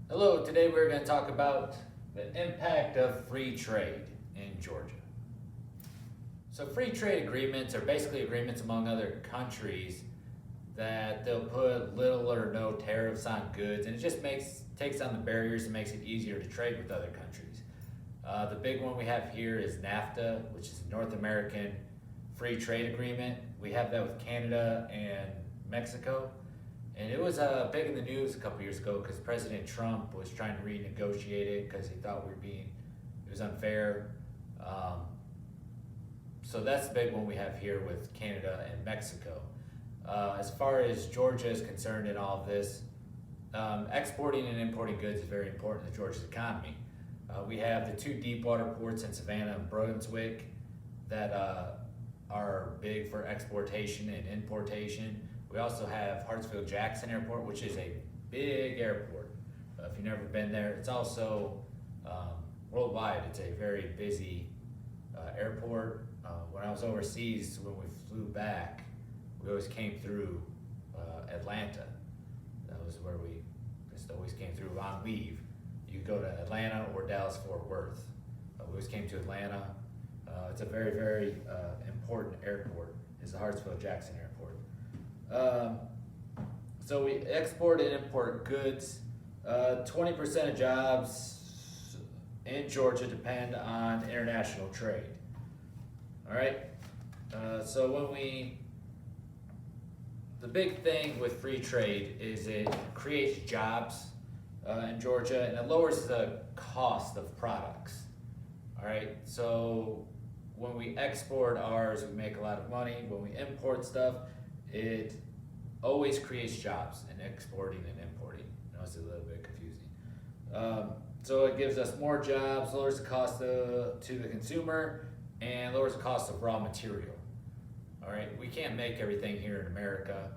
Hello, today we're going to talk about the impact of free trade in Georgia. So free trade agreements are basically agreements among other countries that they'll put little or no tariffs on goods, and it just takes down the barriers and makes it easier to trade with other countries. The big one we have here is NAFTA, which is a North American free trade agreement. We have that with Canada and Mexico. And it was big in the news a couple years ago because President Trump was trying to renegotiate it because he thought it was unfair. So that's the big one we have here with Canada and Mexico. As far as Georgia is concerned in all of this, exporting and importing goods is very important to Georgia's economy. We have the two deep water ports in Savannah and Brunswick that are big for exportation and importation. We also have Hartsfield-Jackson Airport, which is a big airport. If you've never been there, it's also worldwide. It's a very busy airport. When I was overseas, when we flew back, we always came through Atlanta. That was where we just always came through on leave. You could go to Atlanta or Dallas-Fort Worth. We always came to Atlanta. It's a very, very important airport. It's the Hartsfield-Jackson Airport. So we export and import goods. 20% of jobs in Georgia depend on international trade. All right. So the big thing with free trade is it creates jobs in Georgia and it lowers the cost of products. All right. So when we export ours, we make a lot of money. When we import stuff, it always creates jobs in exporting and importing. I know it's a little bit confusing. So it gives us more jobs, lowers the cost to the consumer, and lowers the cost of raw material. All right, we can't make everything here in America.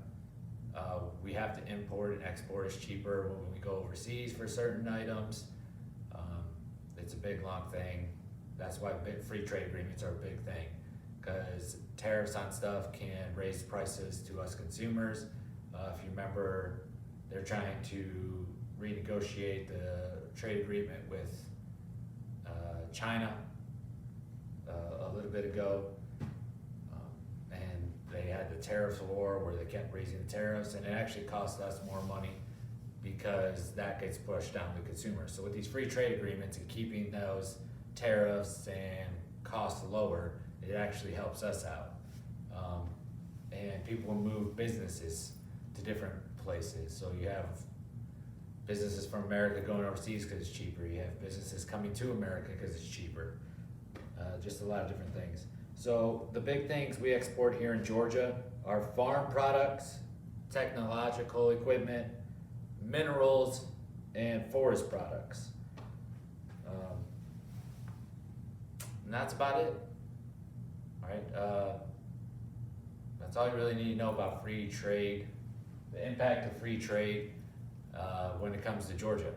We have to import and export. It's cheaper when we go overseas for certain items. It's a big, long thing. That's why free trade agreements are a big thing, because tariffs on stuff can raise prices to us consumers. If you remember, they're trying to renegotiate the trade agreement with China a little bit ago, and they had the tariff war where they kept raising the tariffs, and it actually cost us more money because that gets pushed down to consumers. So with these free trade agreements and keeping those tariffs and costs lower, it actually helps us out. And people will move businesses to different places. So you have businesses from America going overseas because it's cheaper. You have businesses coming to America because it's cheaper. Just a lot of different things. So the big things we export here in Georgia are farm products, technological equipment, minerals, and forest products. And that's about it. All right. That's all you really need to know about free trade, the impact of free trade when it comes to Georgia.